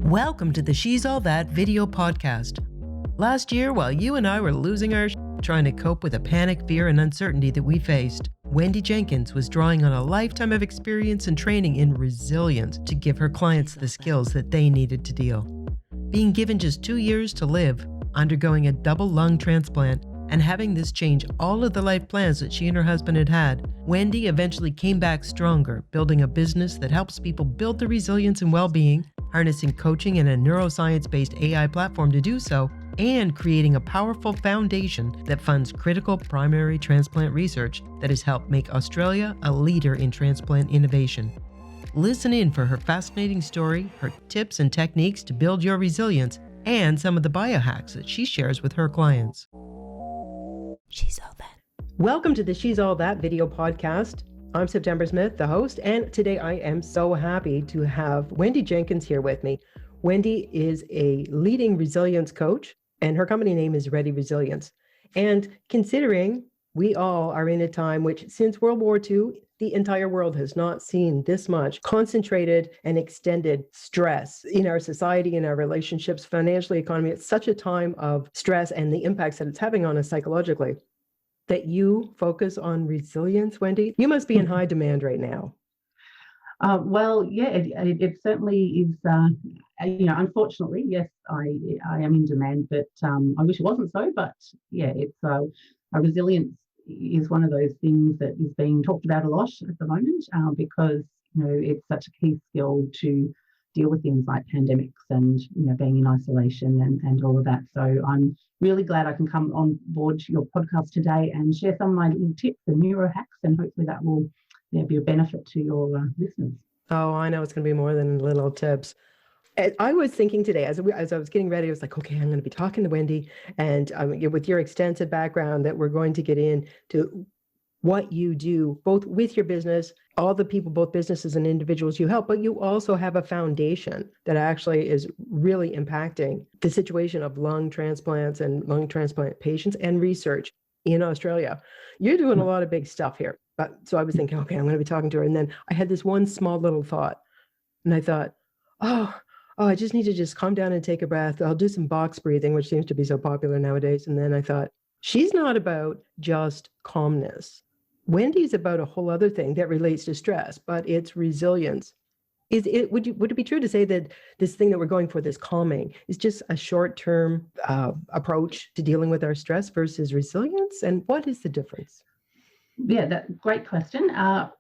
Welcome to the She's All That video podcast. Last year, while you and I were losing our trying to cope with the panic, fear, and uncertainty that we faced, Wendy Jenkins was drawing on a lifetime of experience and training in resilience to give her clients the skills that they needed to deal. Being given just 2 years to live, undergoing a double lung transplant, and having this change all of the life plans that she and her husband had had, Wendy eventually came back stronger, building a business that helps people build their resilience and well-being, harnessing coaching and a neuroscience-based AI platform to do so, and creating a powerful foundation that funds critical primary transplant research that has helped make Australia a leader in transplant innovation. Listen in for her fascinating story, her tips and techniques to build your resilience, and some of the biohacks that she shares with her clients. She's All That. Welcome to the She's All That video podcast. I'm 𝗹𝒏𝒅𝒚, the host, and today I am so happy to have Wendy Jenkins here with me. Wendy is a leading resilience coach, and her company name is Ready Resilience. And considering we all are in a time which, since World War II, the entire world has not seen this much concentrated and extended stress in our society, in our relationships, financially, economy. It's such a time of stress and the impacts that it's having on us psychologically, that you focus on resilience, Wendy. You must be in high demand right now. It certainly is. Unfortunately, yes, I am in demand, but I wish it wasn't so. But yeah, it's resilience is one of those things that is being talked about a lot at the moment because it's such a key skill to deal with things like pandemics and being in isolation and all of that. So I'm really glad I can come on board to your podcast today and share some of my little tips and neuro hacks, and hopefully that will be a benefit to your listeners. Oh, I know it's going to be more than little tips. I was thinking today, as I was getting ready, I was like, okay, I'm going to be talking to Wendy, and with your extensive background, that we're going to get into what you do, both with your business, all the people, both businesses and individuals you help, but you also have a foundation that actually is really impacting the situation of lung transplants and lung transplant patients and research in Australia. You're doing a lot of big stuff here. So I was thinking, okay, I'm going to be talking to her. And then I had this one small little thought, and I thought, I just need to just calm down and take a breath. I'll do some box breathing, which seems to be so popular nowadays. And then I thought, she's not about just calmness. Wendy's about a whole other thing that relates to stress, but it's resilience. Would it be true to say that this thing that we're going for, this calming, is just a short-term approach to dealing with our stress versus resilience? And what is the difference? Yeah, great question.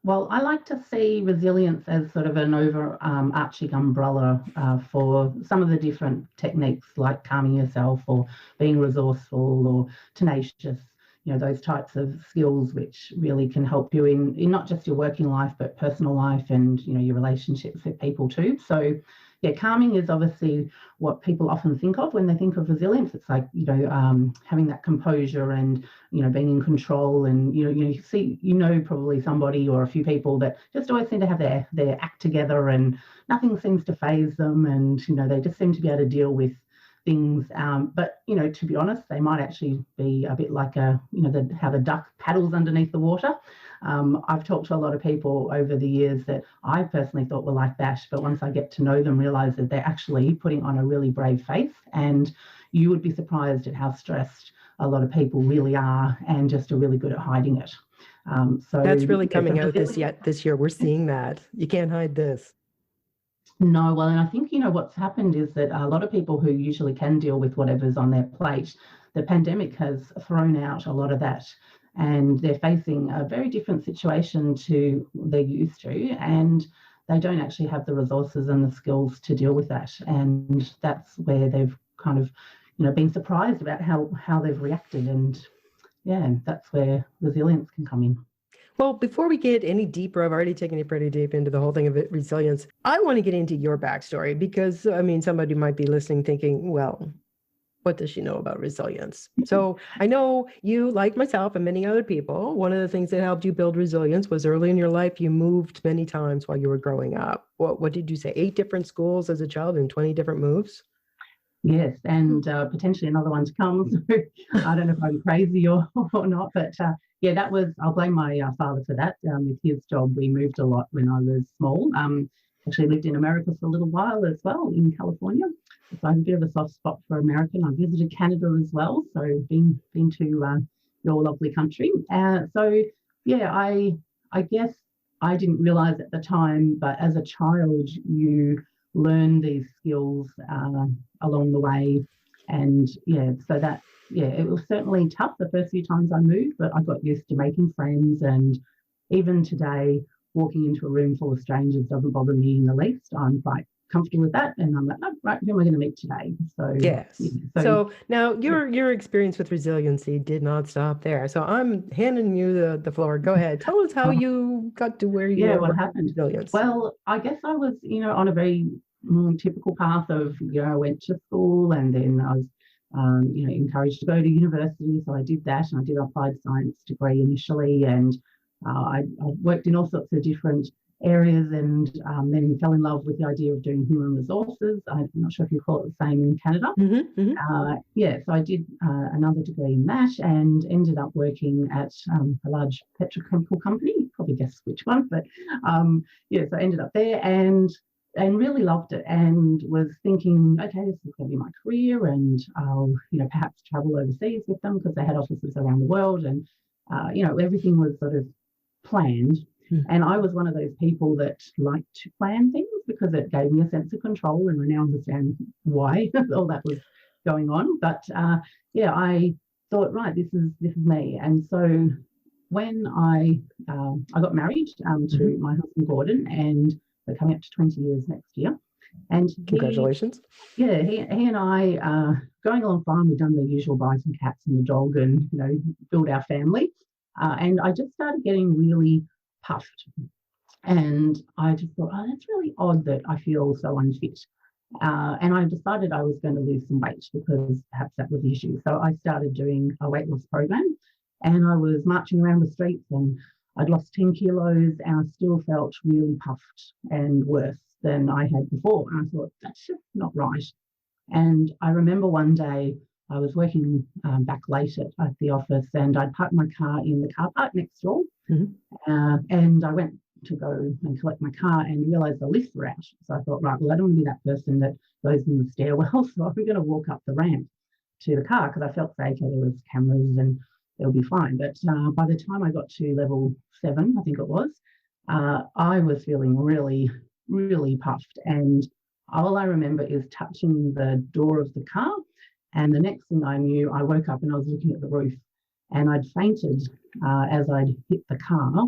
Well, I like to see resilience as sort of an overarching umbrella for some of the different techniques, like calming yourself or being resourceful or tenacious, those types of skills which really can help you in not just your working life, but personal life and, your relationships with people too. So yeah, calming is obviously what people often think of when they think of resilience. It's like, having that composure and, being in control, and, you see, probably somebody or a few people that just always seem to have their act together and nothing seems to faze them. And, they just seem to be able to deal with things. But, to be honest, they might actually be a bit like how the duck paddles underneath the water. I've talked to a lot of people over the years that I personally thought were like that, but once I get to know them, realize that they're actually putting on a really brave face, and you would be surprised at how stressed a lot of people really are and just are really good at hiding it. So that's really coming out this year. We're seeing that. You can't hide this. No, well, and I think, what's happened is that a lot of people who usually can deal with whatever's on their plate, the pandemic has thrown out a lot of that, and they're facing a very different situation to they're used to, and they don't actually have the resources and the skills to deal with that. And that's where they've kind of, been surprised about how they've reacted. And yeah, that's where resilience can come in. Well, before we get any deeper, I've already taken it pretty deep into the whole thing of resilience. I want to get into your backstory because, somebody might be listening thinking, well, what does she know about resilience? So I know you, like myself and many other people, one of the things that helped you build resilience was early in your life, you moved many times while you were growing up. What did you say, 8 different schools as a child and 20 different moves? Yes, and potentially another one to come. So I don't know if I'm crazy or not, but I'll blame my father for that. With his job, we moved a lot when I was small. actually lived in America for a little while as well, in California. So I have a bit of a soft spot for American. I visited Canada as well, so been to your lovely country. So yeah, I guess I didn't realize at the time, but as a child, you learn these skills along the way. And yeah, so that, yeah, it was certainly tough the first few times I moved, but I got used to making friends. And even today, walking into a room full of strangers doesn't bother me in the least. I'm quite comfortable with that, and I'm like, oh, right, who am I going to meet today? So Yes. yeah, So now your experience with resiliency did not stop there. So I'm handing you the floor. Go ahead. Tell us how you got to where you yeah, are what with happened? resilience. Well, I guess I was, on a very typical path of, I went to school, and then I was, encouraged to go to university. So I did that, and I did an applied science degree initially, and I worked in all sorts of different areas, and then fell in love with the idea of doing human resources. I'm not sure if you call it the same in Canada. Yeah, so I did another degree in that, and ended up working at a large petrochemical company. You probably guess which one, but yeah, so I ended up there and really loved it, and was thinking, okay, this is going to be my career, and I'll perhaps travel overseas with them, because they had offices around the world, and everything was sort of planned. And I was one of those people that liked to plan things, because it gave me a sense of control, and I now understand why all that was going on. But yeah, I thought, right, this is me. And so when I got married to my husband Gordon, and we're coming up to 20 years next year. And congratulations. Yeah, he and I going along fine. We've done the usual, buy some cats and a dog, and build our family. And I just started getting really puffed, and I just thought, oh, that's really odd that I feel so unfit. And I decided I was going to lose some weight, because perhaps that was the issue. So I started doing a weight loss program, and I was marching around the streets, and I'd lost 10 kilos, and I still felt really puffed and worse than I had before. And I thought, that's just not right. And I remember one day I was working back late at the office, and I'd parked my car in the car park next door. And I went to go and collect my car, and realised the lifts were out. So I thought, right, well, I don't want to be that person that goes in the stairwell, so I'm going to walk up the ramp to the car, because I felt safe. Okay, there was cameras and it'll be fine. But by the time I got to level 7, I think it was, I was feeling really, really puffed. And all I remember is touching the door of the car, and the next thing I knew, I woke up and I was looking at the roof, and I'd fainted as I'd hit the car,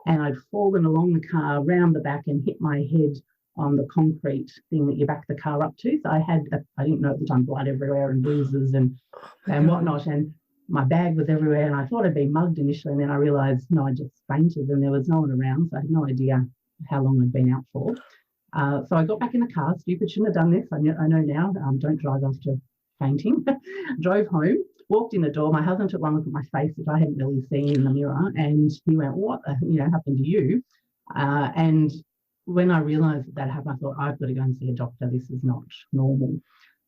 and I'd fallen along the car, round the back, and hit my head on the concrete thing that you back the car up to. So I didn't know at the time, blood everywhere and bruises and whatnot, and my bag was everywhere, and I thought I'd been mugged initially, and then I realised, no, I just fainted, and there was no one around, so I had no idea how long I'd been out for. So I got back in the car. Stupid, shouldn't have done this. I know now. Don't drive after fainting. Drove home, walked in the door. My husband took one look at my face, which I hadn't really seen in the mirror, and he went, "What happened to you?" And when I realised that happened, I thought, I've got to go and see a doctor. This is not normal.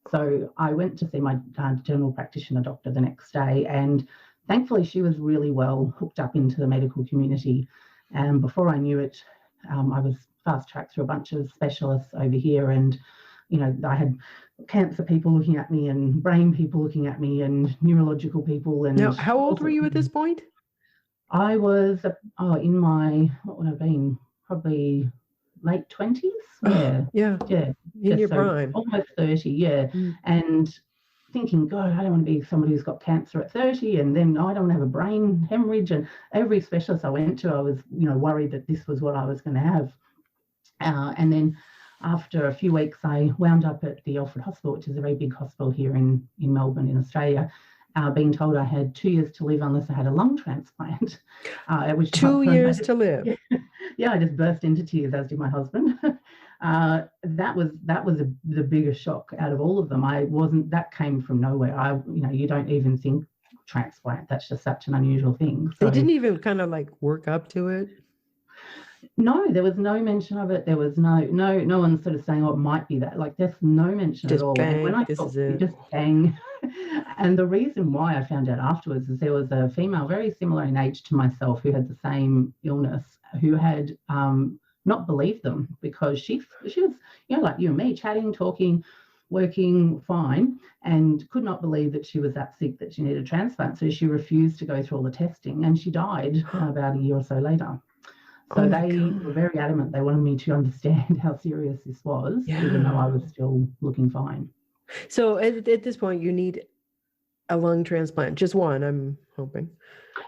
So I went to see my general practitioner doctor the next day, and thankfully she was really well hooked up into the medical community. And before I knew it, I was fast-tracked through a bunch of specialists over here, and I had cancer people looking at me, and brain people looking at me, and neurological people. And now, how old were you at this point? I was in my, what would I have been, probably late 20s. Yeah. In your prime, almost 30. Yeah. And thinking, God, I don't want to be somebody who's got cancer at 30, and then I don't want to have a brain hemorrhage. And every specialist I went to, I was worried that this was what I was going to have. And then after a few weeks, I wound up at the Alfred Hospital, which is a very big hospital here in Melbourne, in Australia, being told I had 2 years to live unless I had a lung transplant. Which 2 years to live. Yeah, I just burst into tears, as did my husband. That was the biggest shock out of all of them. That came from nowhere. You don't even think transplant. That's just such an unusual thing. So, they didn't even kind of like work up to it. No, there was no mention of it. There was no one sort of saying, oh, it might be that. Like, there's no mention just at all. Bang, and when I this thought, is it. Just bang. And the reason why I found out afterwards is there was a female very similar in age to myself who had the same illness, who had not believe them, because she was, you know, like you and me, chatting, talking, working fine, and could not believe that she was that sick that she needed a transplant. So she refused to go through all the testing, and she died about a year or so later. Oh So my they were God. very adamant. They wanted me to understand how serious this was, even though I Yeah. was still looking fine. So at this point, you need a lung transplant, just one, I'm hoping.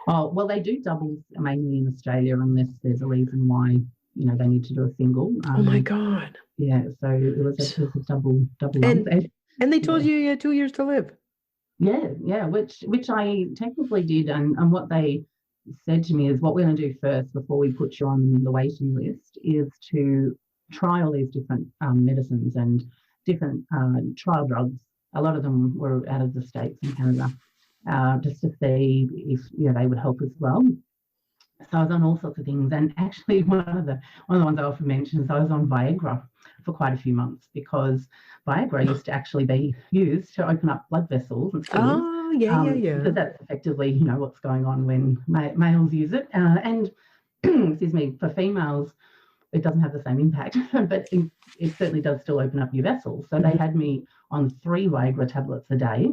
Oh, well, they do doubles mainly in Australia, unless there's a reason why, you know, they need to do a single. Oh my God. Yeah, so it was a double lung. And they told Yeah. you you had 2 years to live. Yeah, which I technically did, and what they said to me is, what we're going to do first before we put you on the waiting list is to try all these different medicines and different trial drugs. A lot of them were out of the States and Canada, just to see if, you know, they would help as well. So I was on all sorts of things, and actually one of the ones I often mention is I was on Viagra for quite a few months, because Viagra used to actually be used to open up blood vessels, and still is, Oh, yeah. because that's effectively, you know, what's going on when males use it, and excuse me, for females it doesn't have the same impact, but it certainly does still open up your vessels. So they had me on 3 Viagra tablets a day,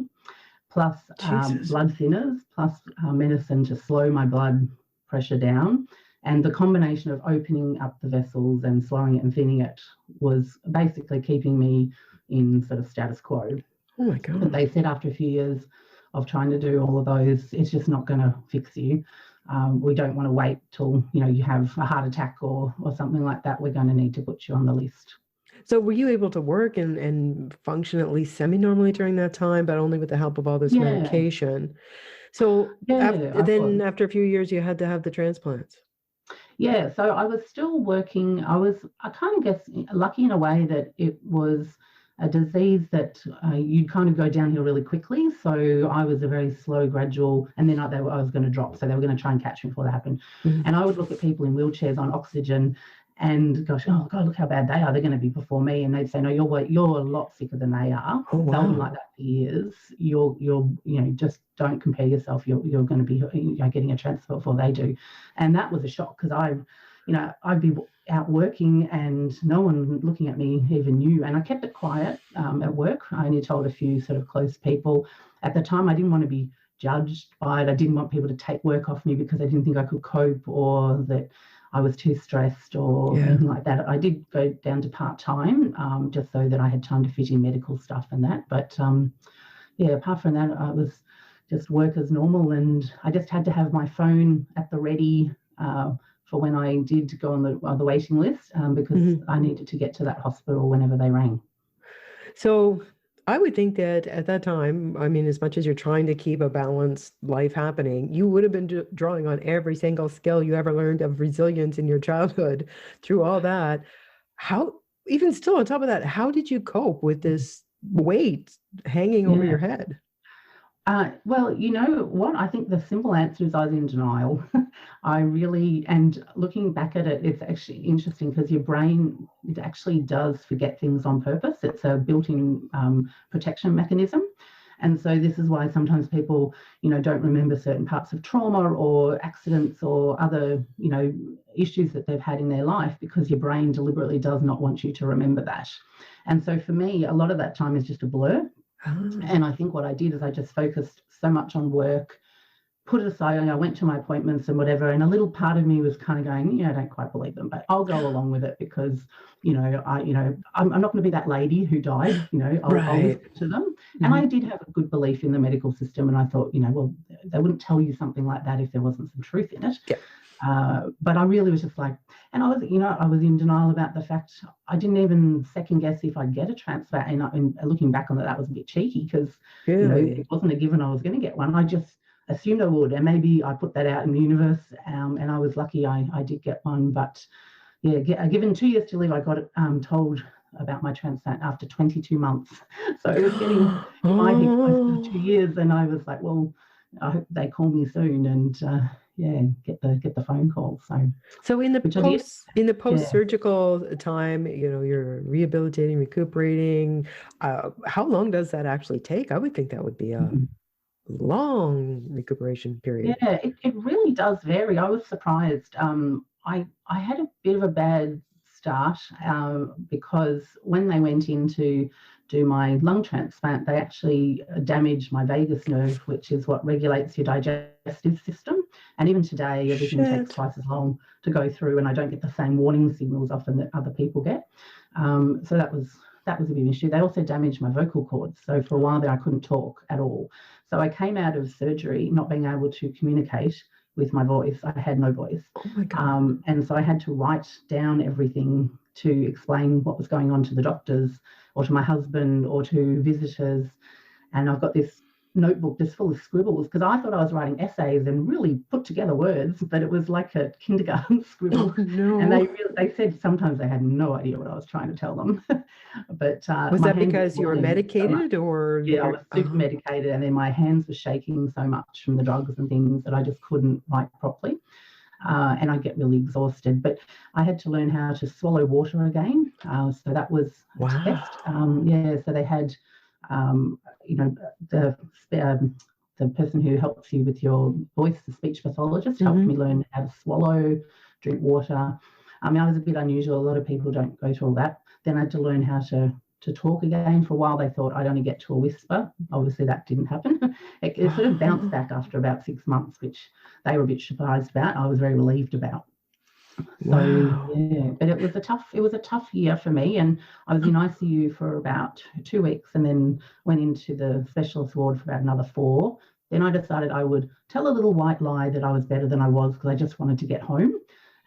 plus Jesus. blood thinners, plus medicine to slow my blood pressure down. And the combination of opening up the vessels and slowing it and thinning it was basically keeping me in sort of status quo. Oh my But God. they said after a few years of trying to do all of those, it's just not going to fix you. We don't want to wait till, you know, you have a heart attack or something like that. We're going to need to put you on the list. So were you able to work and function at least semi-normally during that time, but only with the help of all this Yeah, medication? So yeah, I was. after a few years, you had to have the transplants. Yeah, so I was still working. I kind of guess, lucky in a way that it was a disease that you'd kind of go downhill really quickly. So I was a very slow, gradual, and then I was going to drop. So they were going to try and catch me before that happened. Mhm. And I would look at people in wheelchairs on oxygen and gosh, oh God, look how bad they are. They're going to be before me. And they'd say, no, you're a lot sicker than they are. Oh, They've been like wow. that for years. You're, you know, just don't compare yourself. You're going to be, you know, getting a transfer before they do. And that was a shock, because I'd be out working and no one looking at me even knew. And I kept it quiet at work. I only told a few sort of close people. At the time, I didn't want to be judged by it. I didn't want people to take work off me because I didn't think I could cope, or that I was too stressed or Yeah. anything like that. I did go down to part-time, just so that I had time to fit in medical stuff and that. But yeah, apart from that, I was just work as normal, and I just had to have my phone at the ready for when I did go on the waiting list, because I needed to get to that hospital whenever they rang. So I would think that at that time, I mean, as much as you're trying to keep a balanced life happening, you would have been drawing on every single skill you ever learned of resilience in your childhood through all that. How, even still on top of that, how did you cope with this weight hanging over Yeah. your head? Well, you know what? I think the simple answer is I was in denial. And looking back at it, it's actually interesting, because your brain, it actually does forget things on purpose. It's a built-in protection mechanism. And so this is why sometimes people, you know, don't remember certain parts of trauma or accidents or other, you know, issues that they've had in their life, because your brain deliberately does not want you to remember that. And so for me, a lot of that time is just a blur. And I think what I did is I just focused so much on work, put it aside, and I went to my appointments and whatever. And a little part of me was kind of going, yeah, I don't quite believe them, but I'll go along with it, because, I'm not going to be that lady who died. I'll Right. listen to them. And I did have a good belief in the medical system, and I thought, well, they wouldn't tell you something like that if there wasn't some truth in it. Yeah. But I really was just like, and I was in denial about the fact I didn't even second guess if I'd get a transplant. And looking back on it, that was a bit cheeky, because Really? it wasn't a given I was going to get one. I just assumed I would, and maybe I put that out in the universe. And I was lucky I did get one. But yeah, given 2 years to live, I got it told about my transplant after 22 months. So it was getting in my head close to 2 years, and I was like, well, I hope they call me soon, and yeah, get the phone call. So in the Which I did. Yeah. post-surgical time, you're rehabilitating, recuperating. How long does that actually take? I would think that would be a long recuperation period. Yeah, it really does vary. I was surprised. I had a bit of a bad start because when they went in to do my lung transplant, they actually damaged my vagus nerve, which is what regulates your digestive system. And even today, everything takes twice as long to go through, and I don't get the same warning signals often that other people get. So that was a big issue. They also damaged my vocal cords. So for a while there, I couldn't talk at all. So I came out of surgery not being able to communicate with my voice. I had no voice. Oh my God. And so I had to write down everything to explain what was going on to the doctors or to my husband or to visitors. And I've got this notebook just full of scribbles because I thought I was writing essays and really put together words, but it was like a kindergarten scribble. Oh, no. And they said sometimes they had no idea what I was trying to tell them. But was that because you were medicated or? Yeah, I was super medicated, and then my hands were shaking so much from the drugs and things that I just couldn't write properly. And I get really exhausted. But I had to learn how to swallow water again. So that was a test. So they had, the person who helps you with your voice, the speech pathologist, helped me learn how to swallow, drink water. I mean, I was a bit unusual. A lot of people don't go to all that. Then I had to learn how to talk again. For a while, they thought I'd only get to a whisper. Obviously, that didn't happen. It sort of bounced back after about 6 months, which they were a bit surprised about. I was very relieved about. So yeah, but it was a tough year for me, and I was in ICU for about 2 weeks, and then went into the specialist ward for about another 4. Then I decided I would tell a little white lie that I was better than I was because I just wanted to get home.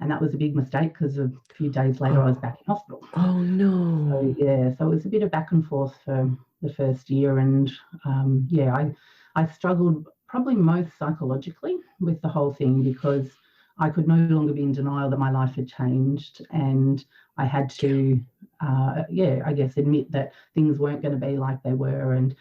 And that was a big mistake because a few days later I was back in hospital. Oh no. So it was a bit of back and forth for the first year. And I struggled probably most psychologically with the whole thing because I could no longer be in denial that my life had changed. And I had to, admit that things weren't going to be like they were. And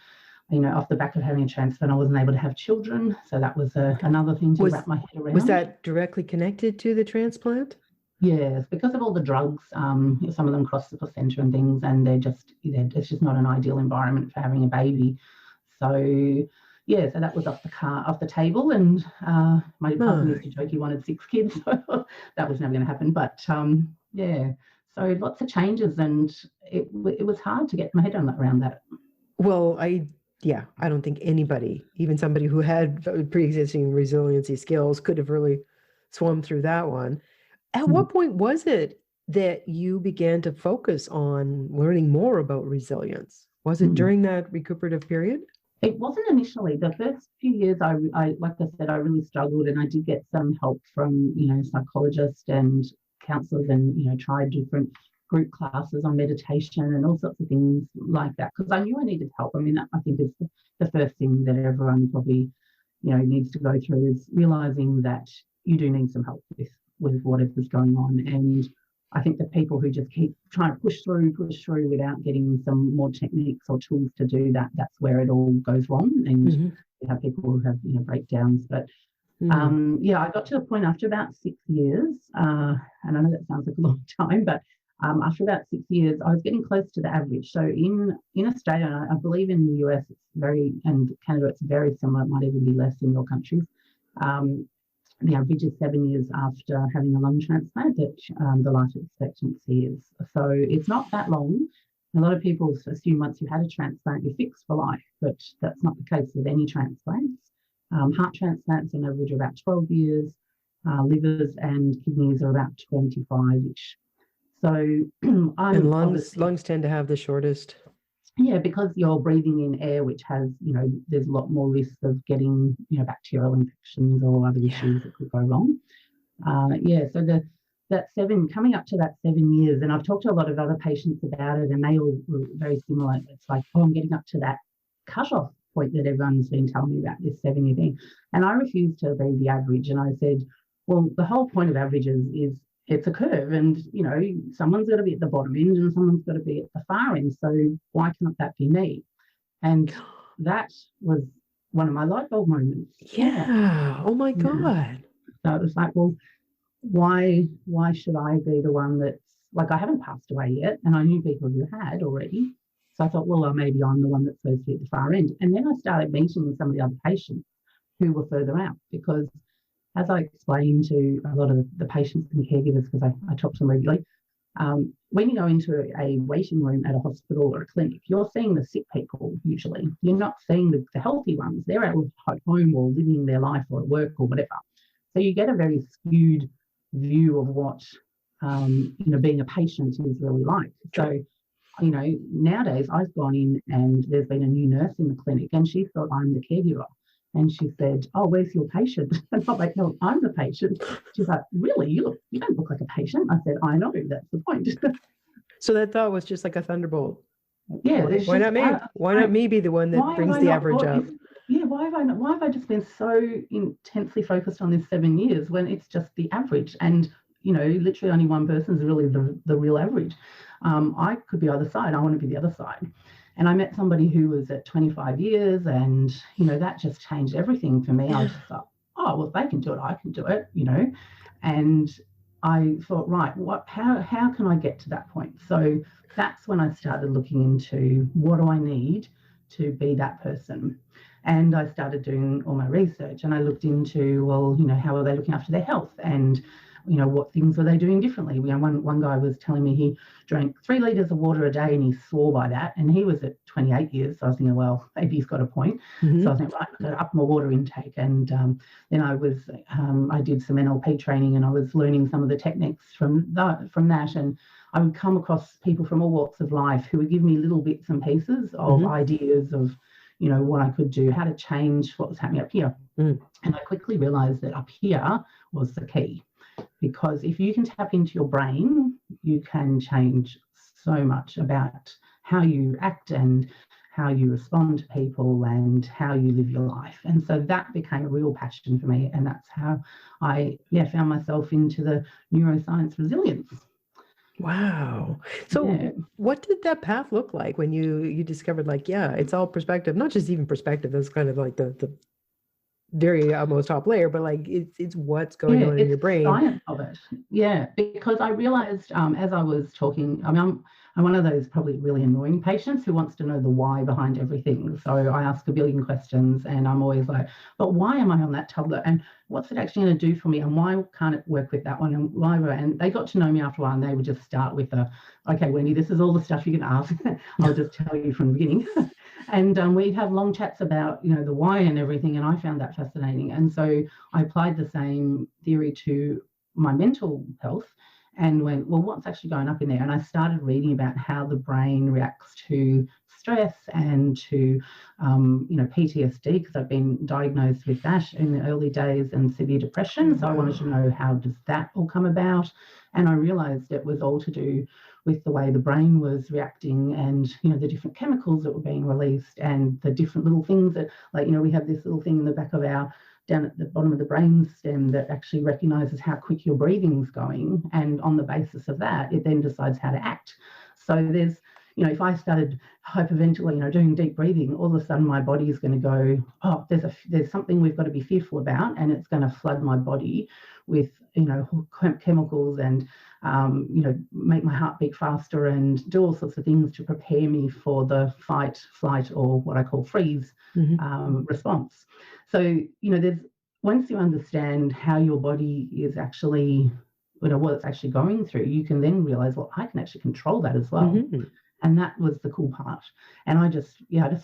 off the back of having a transplant, I wasn't able to have children. So that was another thing to wrap my head around. Was that directly connected to the transplant? Yes, because of all the drugs, some of them cross the placenta and things, and it's just not an ideal environment for having a baby. So so that was off the table. And my husband used to joke he wanted 6 kids, so that was never going to happen. But so lots of changes, and it was hard to get my head around that. Well, I don't think anybody, even somebody who had pre-existing resiliency skills, could have really swum through that one. At what point was it that you began to focus on learning more about resilience? Was it during that recuperative period? It wasn't initially. The first few years, I like I said, I really struggled, and I did get some help from psychologists and counsellors, and tried different group classes on meditation and all sorts of things like that because I knew I needed help. I mean, that I think is the first thing that everyone probably needs to go through, is realizing that you do need some help with whatever's going on. And I think the people who just keep trying to push through without getting some more techniques or tools to do that, that's where it all goes wrong. And you have people who have breakdowns. But I got to a point after about 6 years, and I know that sounds like a long time, but after about 6 years, I was getting close to the average. So in Australia, and I believe in the US, and Canada, it's very similar. It might even be less in your countries. The average is 7 years after having a lung transplant that the life expectancy is. So it's not that long. A lot of people assume once you've had a transplant, you're fixed for life, but that's not the case with any transplants. Heart transplants on average are about 12 years. Livers and kidneys are about 25-ish. So and lungs tend to have the shortest. Yeah, because you're breathing in air, which has, there's a lot more risk of getting, bacterial infections or other issues that could go wrong. So that coming up to that 7 years, and I've talked to a lot of other patients about it, and they all were very similar. It's like, I'm getting up to that cutoff point that everyone's been telling me about, this 7-year thing. And I refused to be the average. And I said, well, the whole point of averages is it's a curve, and someone's got to be at the bottom end and someone's got to be at the far end. So why can't that be me? And that was one of my light bulb moments. Yeah. Oh my God. So it was like, well, why should I be the one that's like, I haven't passed away yet, and I knew people who had already. So I thought, well, maybe I'm the one that's supposed to be at the far end. And then I started meeting with some of the other patients who were further out, because as I explained to a lot of the patients and caregivers, because I talk to them regularly, When you go into a waiting room at a hospital or a clinic, you're seeing the sick people usually. You're not seeing the healthy ones. They're at home or living their life or at work or whatever. So you get a very skewed view of what being a patient is really like. So, nowadays I've gone in and there's been a new nurse in the clinic and she thought I'm the caregiver. And she said, "Oh, where's your patient?" And I'm like, "No, I'm the patient." She's like, "Really? You don't look like a patient." I said, "I know, that's the point." So that thought was just like a thunderbolt. Yeah, why not me? Why not me be the one that brings the average up? Yeah, why have I just been so intensely focused on this 7 years when it's just the average? And literally only one person is really the real average. I could be either side. I want to be the other side. And I met somebody who was at 25 years, and that just changed everything for me. I just thought, oh, well, if they can do it, I can do it. And I thought, right, how can I get to that point? So that's when I started looking into what do I need to be that person. And I started doing all my research, and I looked into, well, how are they looking after their health, and what things were they doing differently? One guy was telling me he drank 3 liters of water a day and he swore by that, and he was at 28 years. So I was thinking, well, maybe he's got a point. So I was thinking, right, I've got to up my water intake. And then I did some NLP training, and I was learning some of the techniques from that. And I would come across people from all walks of life who would give me little bits and pieces of ideas of what I could do, how to change what was happening up here. And I quickly realized that up here was the key, because if you can tap into your brain, you can change so much about how you act and how you respond to people and how you live your life. And so that became a real passion for me, and that's how I found myself into the neuroscience resilience. Wow. So what did that path look like when you discovered, like, it's all perspective, not just even perspective, that's kind of like the very most top layer, but like it's what's going on in your brain. Science of it. Yeah, because I realized as I was talking, I mean, I'm one of those probably really annoying patients who wants to know the why behind everything. So I ask a billion questions, and I'm always like, but why am I on that tablet? And what's it actually going to do for me? And why can't it work with that one? And why? And they got to know me after a while, and they would just start with okay, Wendy, this is all the stuff you can ask. I'll just tell you from the beginning. And we'd have long chats about, the why and everything. And I found that fascinating. And so I applied the same theory to my mental health and went, well, what's actually going up in there? And I started reading about how the brain reacts to stress and to, PTSD, because I've been diagnosed with that in the early days, and severe depression. So I wanted to know, how does that all come about? And I realized it was all to do with the way the brain was reacting, and the different chemicals that were being released, and the different little things that, like, we have this little thing in the back of down at the bottom of the brain stem that actually recognizes how quick your breathing's going, and on the basis of that, it then decides how to act. So there's, if I started hyperventilating, doing deep breathing, all of a sudden my body is going to go, oh, there's something we've got to be fearful about, and it's going to flood my body with chemicals and make my heart beat faster and do all sorts of things to prepare me for the fight, flight, or what I call freeze response. So there's, once you understand how your body is actually, what it's actually going through, you can then realize, well, I can actually control that as well. And that was the cool part. And I just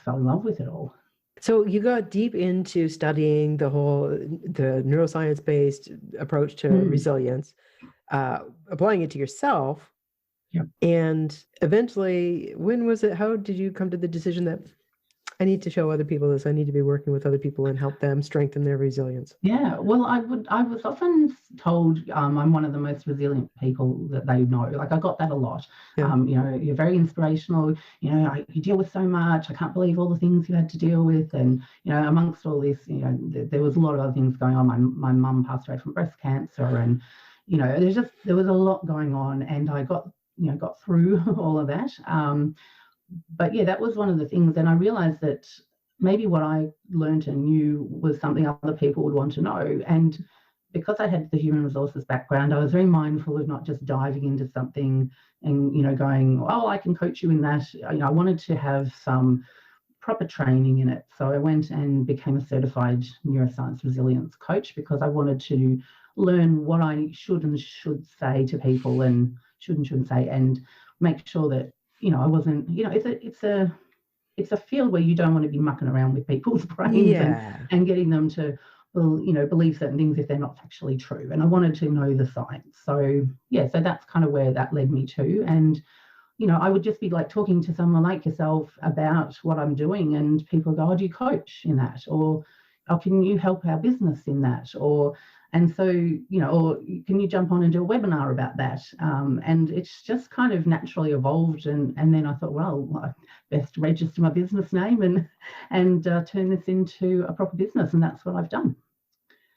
fell in love with it all. So you got deep into studying the neuroscience-based approach to resilience, applying it to yourself. Yep. And eventually, how did you come to the decision that I need to show other people this, I need to be working with other people and help them strengthen their resilience? Yeah, well, I was often told I'm one of the most resilient people that they know. Like, I got that a lot. Yeah. You're very inspirational. You deal with so much. I can't believe all the things you had to deal with. And amongst all this, there was a lot of other things going on. My mum passed away from breast cancer, and there was a lot going on, and I got through all of that. But yeah, that was one of the things. And I realized that maybe what I learned and knew was something other people would want to know. And because I had the human resources background, I was very mindful of not just diving into something and, going, oh, I can coach you in that. I wanted to have some proper training in it. So I went and became a certified neuroscience resilience coach, because I wanted to learn what I should say to people, and shouldn't say, and make sure that, I wasn't, it's a field where you don't want to be mucking around with people's brains and getting them to, believe certain things if they're not factually true. And I wanted to know the science. So so that's kind of where that led me to. And I would just be like talking to someone like yourself about what I'm doing, and people go, "Oh, do you coach in that?" Or, "Oh, can you help our business in that?" And so, or can you jump on and do a webinar about that? And it's just kind of naturally evolved. And then I thought, well, I best register my business name and turn this into a proper business. And that's what I've done.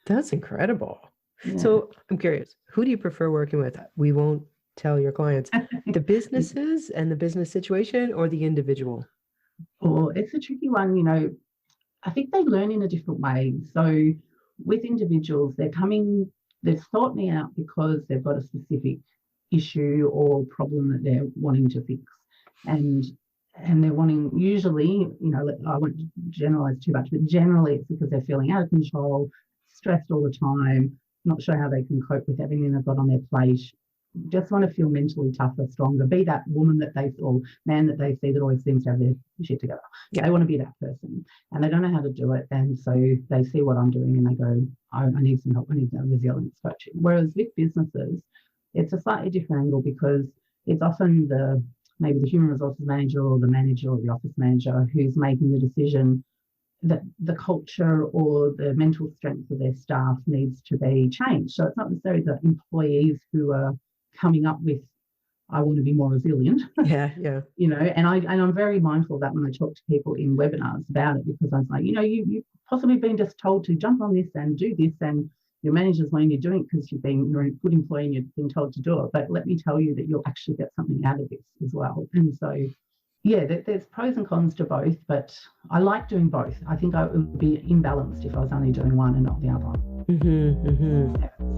That's incredible. Yeah. So I'm curious, who do you prefer working with? We won't tell your clients, the businesses and the business situation, or the individual? Oh, it's a tricky one. I think they learn in a different way. So with individuals, they've sought me out because they've got a specific issue or problem that they're wanting to fix. And they're wanting, usually, I won't generalize too much, but generally it's because they're feeling out of control, stressed all the time, not sure how they can cope with everything they've got on their plate, just want to feel mentally tougher, stronger, be that woman that they or man that they see that always seems to have their shit together. They want to be that person, and they don't know how to do it. And so they see what I'm doing and they go, I need some help. I need that resilience coaching. Whereas with businesses, it's a slightly different angle, because it's often maybe the human resources manager or the manager or the office manager who's making the decision that the culture or the mental strength of their staff needs to be changed. So it's not necessarily the employees who are coming up with, I want to be more resilient. And I'm very mindful of that when I talk to people in webinars about it, because I was like, you've possibly been just told to jump on this and do this, and your manager's wanting you doing it because you're a good employee and you've been told to do it. But let me tell you that you'll actually get something out of this as well. And so, there's pros and cons to both, but I like doing both. I think I would be imbalanced if I was only doing one and not the other.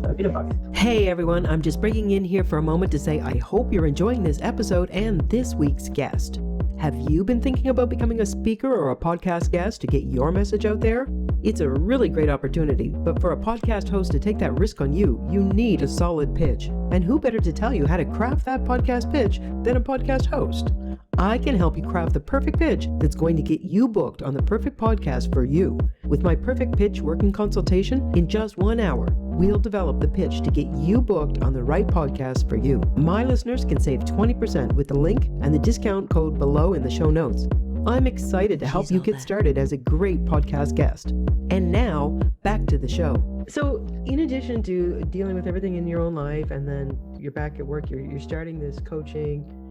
So a bit of both. Hey everyone, I'm just breaking in here for a moment to say I hope you're enjoying this episode and this week's guest. Have you been thinking about becoming a speaker or a podcast guest to get your message out there? It's a really great opportunity, but for a podcast host to take that risk on you, you need a solid pitch. And who better to tell you how to craft that podcast pitch than a podcast host? I can help you craft the perfect pitch that's going to get you booked on the perfect podcast for you. With my perfect pitch working consultation, in just 1 hour, we'll develop the pitch to get you booked on the right podcast for you. My listeners can save 20% with the link and the discount code below in the show notes. I'm excited to help you get started as a great podcast guest. And now, back to the show. So, in addition to dealing with everything in your own life, and then you're back at work, you're starting this coaching.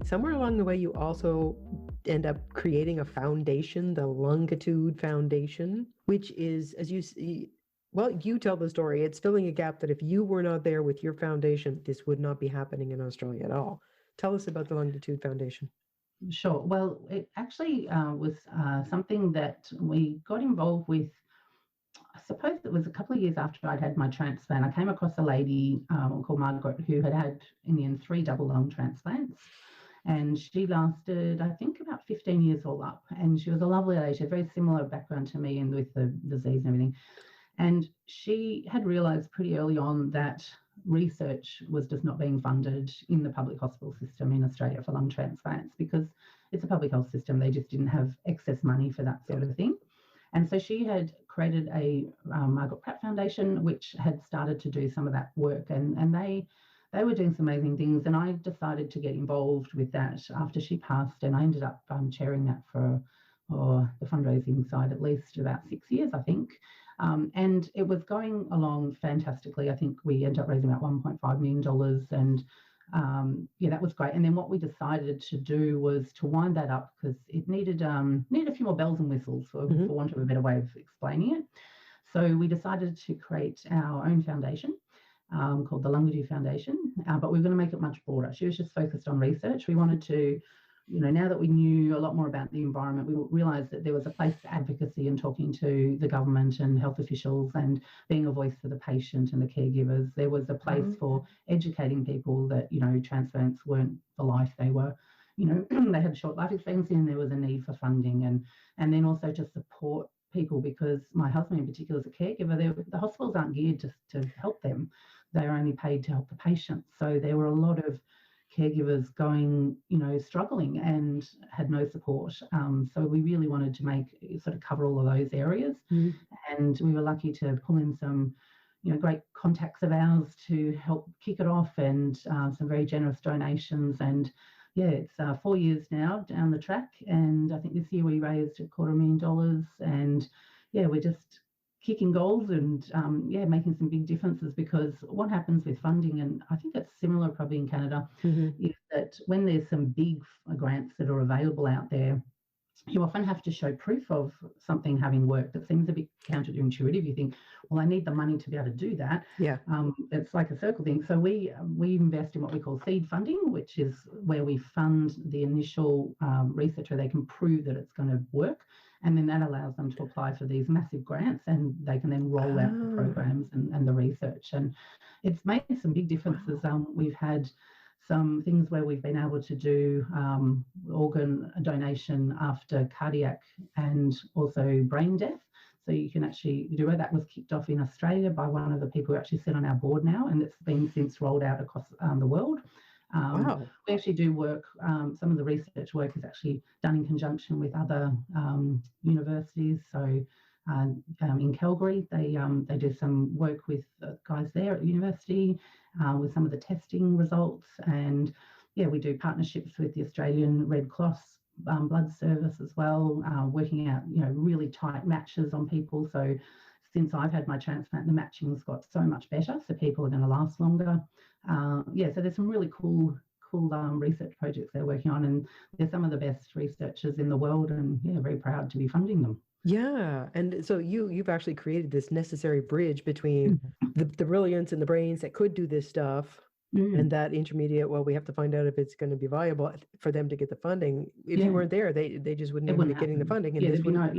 Somewhere along the way, you also end up creating a foundation, the Longitude Foundation, which is, as you see, well, you tell the story. It's filling a gap that if you were not there with your foundation, this would not be happening in Australia at all. Tell us about the Longitude Foundation. Sure. Well, it actually was something that we got involved with. I suppose it was a couple of years after I'd had my transplant. I came across a lady called Margaret who had in the end 3 double lung transplants. And she lasted, I think, about 15 years all up. And she was a lovely lady. She had a very similar background to me and with the disease and everything. And she had realised pretty early on that research was just not being funded in the public hospital system in Australia for lung transplants, because it's a public health system. They just didn't have excess money for that sort of thing. And so she had created a Margaret Pratt Foundation, which had started to do some of that work. And they were doing some amazing things. And I decided to get involved with that after she passed. And I ended up chairing that for the fundraising side at least about 6 years, I think. And it was going along fantastically. I think we ended up raising about $1.5 million. And that was great. And then what we decided to do was to wind that up, because it needed a few more bells and whistles, for want of a better way of explaining it. So we decided to create our own foundation called the Longitude Foundation, but we were going to make it much broader. She was just focused on research. We wanted to, now that we knew a lot more about the environment, we realised that there was a place for advocacy and talking to the government and health officials and being a voice for the patient and the caregivers. There was a place for educating people that, transplants weren't the life they were. They had short life expectancy, and there was a need for funding and then also to support people, because my husband in particular is a caregiver. The hospitals aren't geared to help them. They're only paid to help the patient. So there were a lot of caregivers going, struggling and had no support. So we really wanted to sort of cover all of those areas. And we were lucky to pull in some, great contacts of ours to help kick it off, and some very generous donations. And yeah, it's 4 years now down the track, and I think this year we raised $250,000. And yeah, we're just kicking goals and making some big differences, because what happens with funding, and I think it's similar probably in Canada, is that when there's some big grants that are available out there, you often have to show proof of something having worked. It seems a bit counterintuitive. You think, well, I need the money to be able to do that. Yeah. It's like a circle thing. So we invest in what we call seed funding, which is where we fund the initial research where they can prove that it's going to work. And then that allows them to apply for these massive grants, and they can then roll out the programs and the research. And it's made some big differences. We've had some things where we've been able to do organ donation after cardiac and also brain death. So you can actually do it. That was kicked off in Australia by one of the people who actually sit on our board now, and it's been since rolled out across the world. Wow. We actually do work, some of the research work is actually done in conjunction with other universities. So in Calgary, they do some work with guys there at the university with some of the testing results. And yeah, we do partnerships with the Australian Red Cross blood service as well, working out, really tight matches on people. So since I've had my transplant, the matching's got so much better, so people are going to last longer. So there's some really cool research projects they're working on, and they're some of the best researchers in the world, and yeah, very proud to be funding them. Yeah. And so you've actually created this necessary bridge between the brilliance and the brains that could do this stuff and that intermediate, well, we have to find out if it's going to be viable for them to get the funding. If you weren't there, they just wouldn't even be getting the funding. And there just wouldn't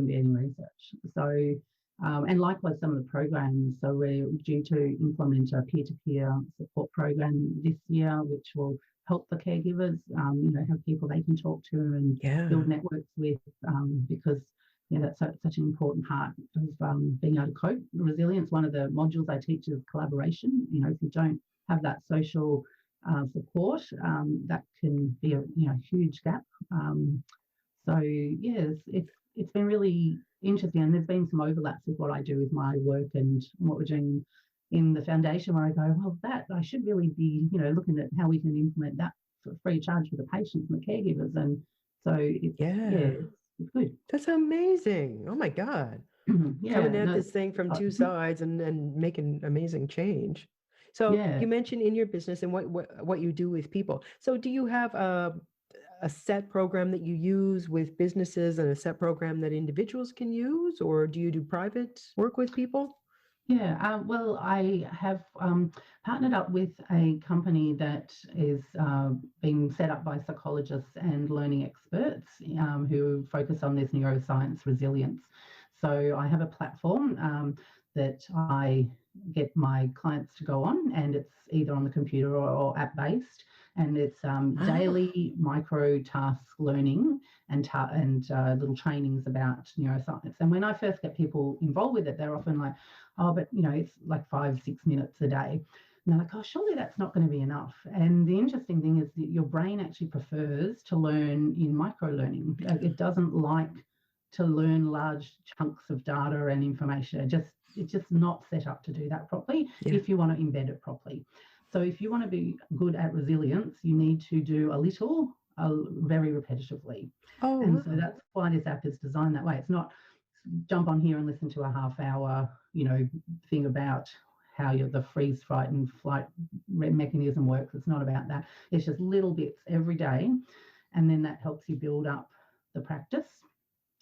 be any research. So, and likewise, some of the programs. So we're due to implement a peer-to-peer support program this year, which will help the caregivers, have people they can talk to and build networks with, because that's such an important part of being able to cope. Resilience, one of the modules I teach is collaboration. If you don't have that social support, that can be a huge gap. So yes, it's been really interesting, and there's been some overlaps with what I do with my work and what we're doing in the foundation, where I go, well, that I should really be looking at how we can implement that for free of charge for the patients and the caregivers. And so it's good. That's amazing. Oh my God. Coming at this thing from two sides and making amazing change. So you mentioned in your business and what you do with people. So do you have a set program that you use with businesses and a set program that individuals can use, or do you do private work with people? Yeah, well, I have partnered up with a company that is being set up by psychologists and learning experts who focus on this neuroscience resilience. So I have a platform that I get my clients to go on, and it's either on the computer or app-based, and it's daily micro task learning and little trainings about neuroscience. And when I first get people involved with it, they're often like, oh, but it's like 5-6 minutes a day. And they're like, oh, surely that's not going to be enough. And the interesting thing is that your brain actually prefers to learn in micro learning. It doesn't like to learn large chunks of data and information. It's just not set up to do that properly if you want to embed it properly. So if you want to be good at resilience, you need to do a little very repetitively. And so that's why this app is designed that way. It's not jump on here and listen to a half-hour, thing about how the freeze, fright, and flight mechanism works. It's not about that. It's just little bits every day, and then that helps you build up the practice.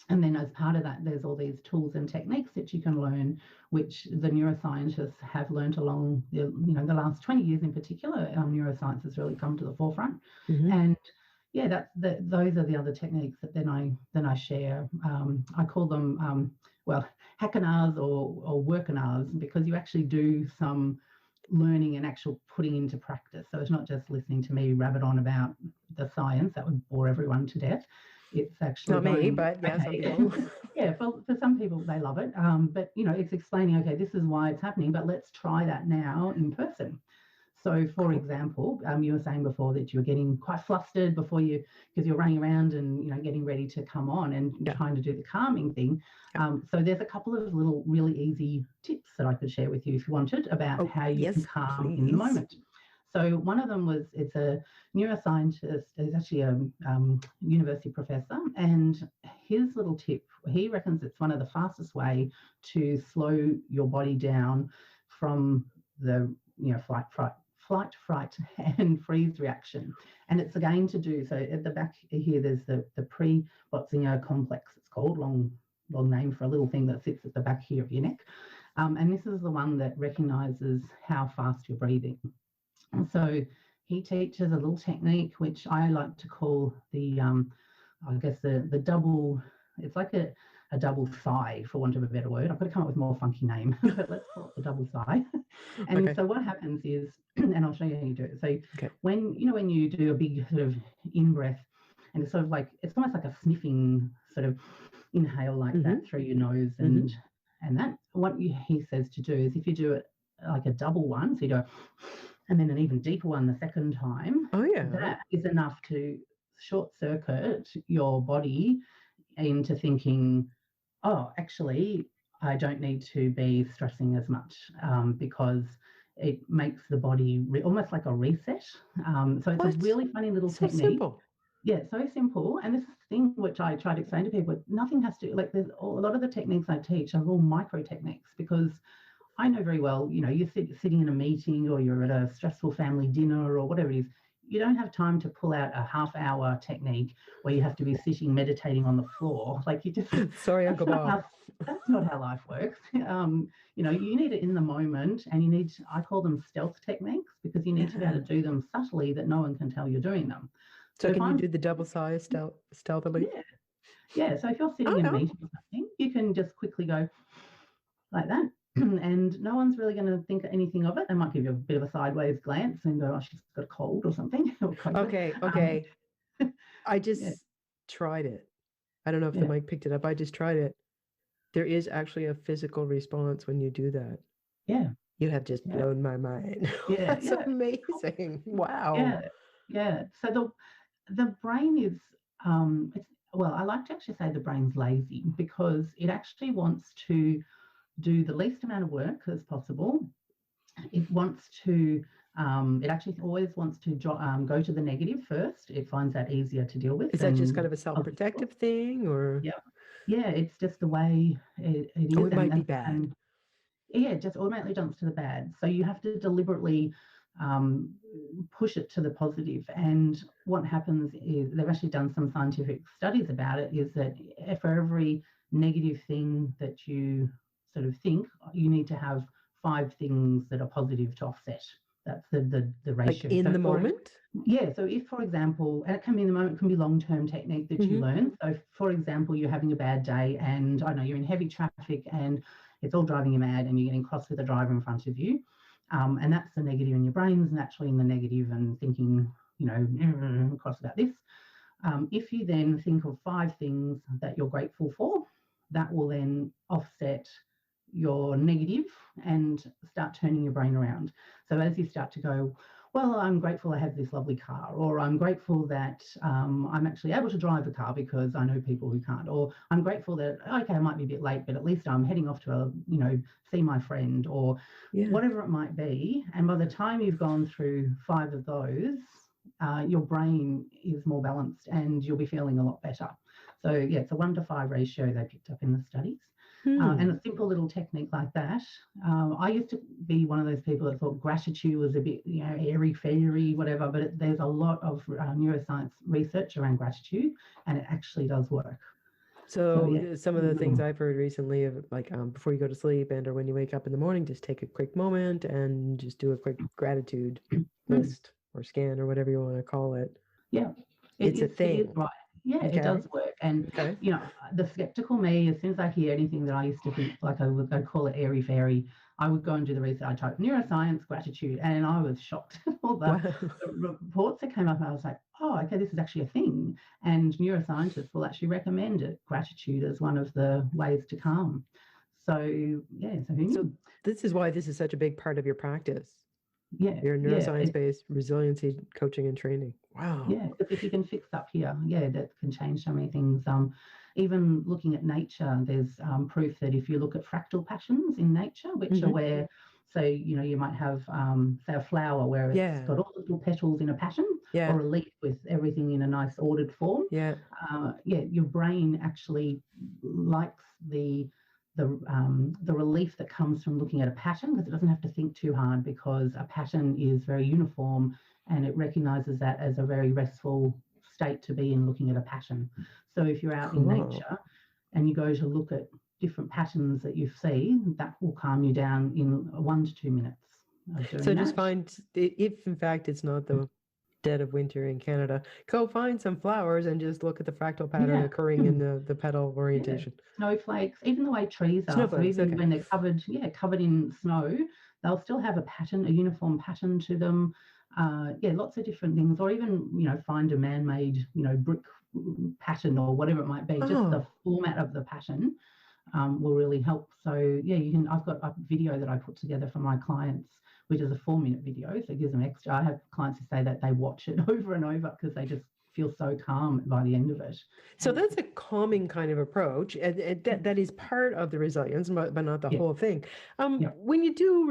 And then as part of that, there's all these tools and techniques that you can learn, which the neuroscientists have learned along the last 20 years in particular. Neuroscience has really come to the forefront. And those are the other techniques that then I share. I call them hackanars or workanars, because you actually do some learning and actual putting into practice. So it's not just listening to me rabbit on about the science. That would bore everyone to death. It's actually not me, but some people. For some people they love it. But it's explaining, okay, this is why it's happening, but let's try that now in person. So, for example, you were saying before that you were getting quite flustered because you're running around and getting ready to come on and trying to do the calming thing. So there's a couple of little really easy tips that I could share with you if you wanted about how you can calm in the moment. So one of them it's a neuroscientist, he's actually a university professor, and his little tip, he reckons it's one of the fastest way to slow your body down from the flight, fright, and freeze reaction. And it's again to do, so at the back here, there's the 𝗶𝒏𝒅𝒚 complex, it's called, long name for a little thing that sits at the back here of your neck. And this is the one that recognizes how fast you're breathing. So he teaches a little technique, which I like to call the double, it's like a double sigh, for want of a better word. I've got to come up with a more funky name, but let's call it the double sigh. And so what happens is, and I'll show you how you do it. So when you do a big sort of in-breath, and it's sort of like, it's almost like a sniffing sort of inhale like that through your nose, and that, what he says to do is if you do it like a double one, so you do and then an even deeper one the second time, that is enough to short circuit your body into thinking, oh, actually, I don't need to be stressing as much, because it makes the body almost like a reset. So it's a really funny little technique. Simple. Yeah, so simple. And this is the thing which I try to explain to people, nothing has to, like, there's a lot of the techniques I teach are all micro techniques, because I know very well, you're sitting in a meeting or you're at a stressful family dinner or whatever it is, you don't have time to pull out a half-hour technique where you have to be sitting meditating on the floor. Like, you just sorry, Uncle Bob. That's not how life works. You need it in the moment, and I call them stealth techniques, because you need to be able to do them subtly that no one can tell you're doing them. So can you do the double sigh stealthily? Yeah. So if you're sitting in a meeting or something, you can just quickly go like that. And no one's really going to think anything of it. They might give you a bit of a sideways glance and go, oh, she's got a cold or something. Okay. I just tried it. I don't know if the mic picked it up. I just tried it. There is actually a physical response when you do that. Yeah. You have just blown my mind. Yeah. That's amazing. Wow. Yeah. So the brain is, I like to actually say the brain's lazy, because it actually wants to do the least amount of work as possible. It wants to, it actually always wants to go to the negative first. It finds that easier to deal with. Is that just kind of a self-protective thing, or? Yeah, it's just the way it is. Oh, it might be bad. It just automatically jumps to the bad. So you have to deliberately push it to the positive. And what happens is, they've actually done some scientific studies about it, is that for every negative thing that you sort of think, you need to have 5 things that are positive to offset. That's the ratio. Like in the moment? Yeah. So if, for example, and it can be in the moment, it can be long-term technique that you learn. So for example, you're having a bad day, and I know you're in heavy traffic and it's all driving you mad, and you're getting cross with the driver in front of you. And that's the negative in your brain's naturally in the negative and thinking, cross about this. If you then think of 5 things that you're grateful for, that will then offset your negative and start turning your brain around. So as you start to go, well, I'm grateful I have this lovely car, or I'm grateful that I'm actually able to drive a car because I know people who can't, or I'm grateful that, okay, I might be a bit late, but at least I'm heading off to see my friend, or whatever it might be. And by the time you've gone through 5 of those, your brain is more balanced and you'll be feeling a lot better. So it's a 1-to-5 ratio they picked up in the studies. And a simple little technique like that. I used to be one of those people that thought gratitude was a bit, airy fairy, whatever, but there's a lot of neuroscience research around gratitude, and it actually does work. So some of the things I've heard recently of, like, before you go to sleep and or when you wake up in the morning, just take a quick moment and just do a quick gratitude list or scan or whatever you want to call it. Yeah. It's a thing. It is, right. Yeah, it does work. And, the skeptical me, as soon as I hear anything that I used to think, like I'd call it airy fairy, I would go and do the research. I typed neuroscience, gratitude, and I was shocked. All the reports that came up, I was like, oh, okay, this is actually a thing. And neuroscientists will actually recommend it, gratitude, as one of the ways to calm. So, So this is why this is such a big part of your practice. Yeah, Your yeah, neuroscience-based resiliency coaching and training. Wow. yeah. Because if you can fix up here, yeah, that can change so many things. Even looking at nature, there's proof that if you look at fractal patterns in nature, which are where, so you might have say a flower where it's got all the little petals in a pattern, or a leaf with everything in a nice ordered form. Yeah. Your brain actually likes the relief that comes from looking at a pattern, because it doesn't have to think too hard, because a pattern is very uniform and it recognizes that as a very restful state to be in, looking at a pattern. So if you're out in nature and you go to look at different patterns that you see, that will calm you down in 1 to 2 minutes of doing So that. just find, if in fact it's not the dead of winter in Canada, go find some flowers and just look at the fractal pattern occurring in the petal orientation. Snowflakes, even the way trees are. Snowflakes, so even when they're covered in snow, they'll still have a pattern, a uniform pattern to them. Lots of different things. Or even, find a man-made, brick pattern or whatever it might be. Just the format of the pattern will really help. So you can. I've got a video that I put together for my clients, which is a 4-minute video, so it gives them extra. I have clients who say that they watch it over and over because they just feel so calm by the end of it. So that's a calming kind of approach, and that is part of the resilience, but not the whole thing. When you do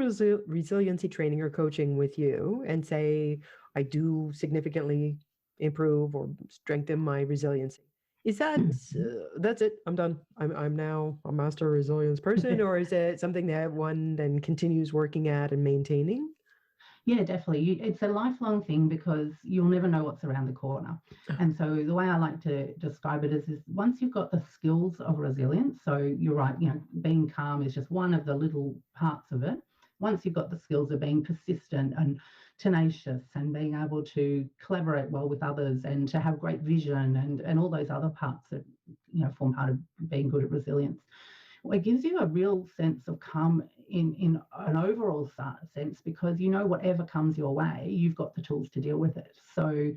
resiliency training or coaching with you, and say, I do significantly improve or strengthen my resiliency, is that that's it? I'm done. I'm now a master resilience person, or is it something that one then continues working at and maintaining? Yeah, definitely. It's a lifelong thing, because you'll never know what's around the corner. And so the way I like to describe it is once you've got the skills of resilience, so you're right, being calm is just one of the little parts of it. Once you've got the skills of being persistent and tenacious and being able to collaborate well with others and to have great vision and all those other parts that form part of being good at resilience, it gives you a real sense of calm in an overall sense, because whatever comes your way, you've got the tools to deal with it. So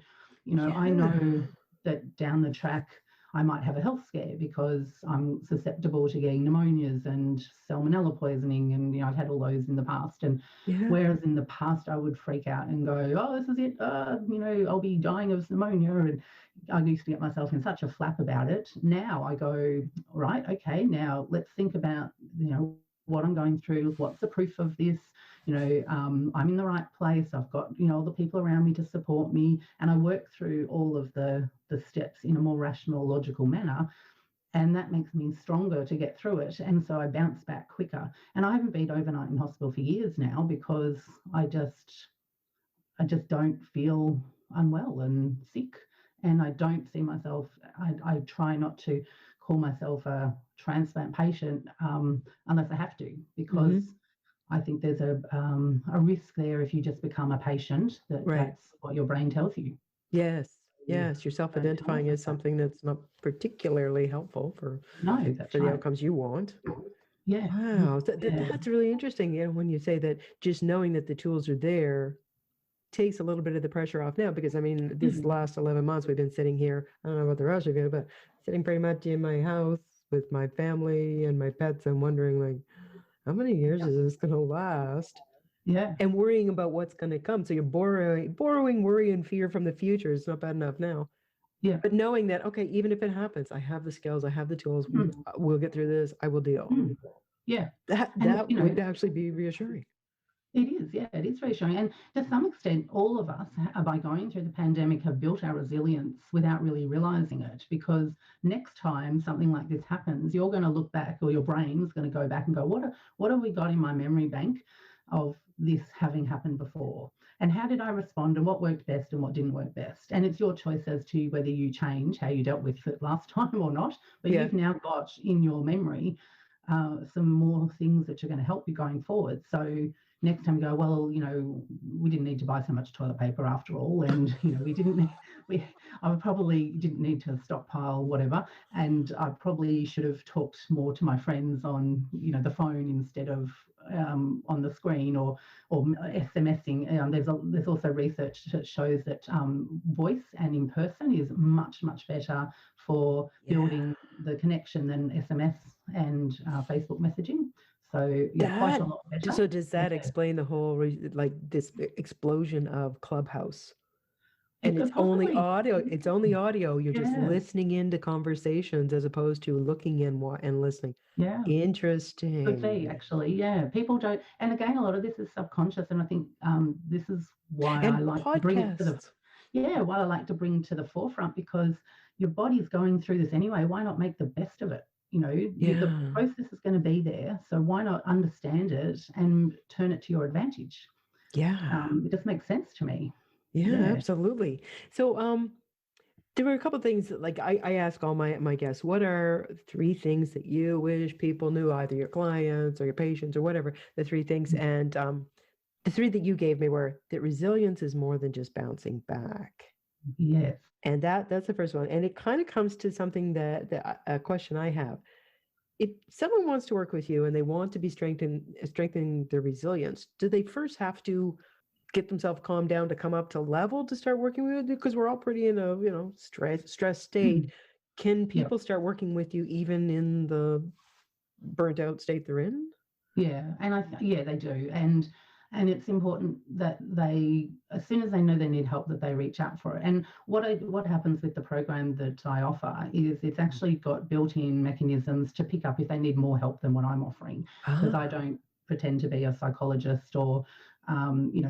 I know that down the track I might have a health scare because I'm susceptible to getting pneumonias and salmonella poisoning, and I've had all those in the past. And whereas in the past I would freak out and go, oh, this is it, I'll be dying of pneumonia, and I used to get myself in such a flap about it. Now I go, right, okay, now let's think about what I'm going through. What's the proof of this? I'm in the right place. I've got all the people around me to support me, and I work through all of the steps in a more rational, logical manner, and that makes me stronger to get through it. And so I bounce back quicker. And I haven't been overnight in hospital for years now, because I just don't feel unwell and sick, and I don't see myself. I try not to call myself a transplant patient unless I have to, because I think there's a risk there if you just become a patient. That's what your brain tells you. Yes, you're self-identifying as something that's not particularly helpful for the outcomes you want. Yeah. Wow, that's really interesting. When you say that, just knowing that the tools are there takes a little bit of the pressure off now, because these last 11 months we've been sitting here, I don't know about the rest of you, but sitting pretty much in my house with my family and my pets, and wondering, like, how many years is this going to last? Yeah. And worrying about what's going to come. So you're borrowing worry and fear from the future. It's not bad enough now. Yeah. But knowing that, okay, even if it happens, I have the skills, I have the tools, we'll get through this, I will deal. Yeah. That would actually be reassuring. It is, it is reassuring. And to some extent, all of us, by going through the pandemic, have built our resilience without really realizing it, because next time something like this happens, you're going to look back, or your brain's going to go back and go, what have we got in my memory bank of this having happened before? And how did I respond, and what worked best and what didn't work best? And it's your choice as to whether you change how you dealt with it last time or not. But you've now got in your memory some more things that are going to help you going forward. So next time you go, well, we didn't need to buy so much toilet paper after all, and I probably didn't need to stockpile whatever, and I probably should have talked more to my friends on the phone instead of on the screen or SMSing. There's also research that shows that voice and in person is much better for building the connection than SMS and Facebook messaging. So yeah, quite a That lot better. so does that Yeah. explain the whole like this explosion of Clubhouse? And It it's could only possibly, audio. It's only audio. You're just yeah, listening into conversations as opposed to looking in and listening. yeah. Could be Interesting. actually, yeah. People don't, and again, a lot of this is subconscious, and I think this is why I And like to bring it to the, podcasts. yeah, why I like to bring to the forefront, because your body's going through this anyway. Why not make the best of it? The Yeah. process is going to be there, so why not understand it and turn it to your advantage? Yeah. It just makes sense to me. Yeah, Yeah. absolutely. So, there were a couple of things that, like I ask all my guests, what are 3 things that you wish people knew, either your clients or your patients or whatever, the 3 things. And the 3 that you gave me were that resilience is more than just bouncing back. Yes. And that's the first one. And it kind of comes to something that a question I have. If someone wants to work with you and they want to be strengthening their resilience, do they first have to get themselves calmed down to come up to level to start working with you? Because we're all pretty in a stress state. Can Yep. people start working with you even in the burnt out state they're in? Yeah, and yeah, they do, and it's important that they, as soon as they know they need help, that they reach out for it. And what happens with the program that I offer is it's actually got built-in mechanisms to pick up if they need more help than what I'm offering, because I don't pretend to be a psychologist or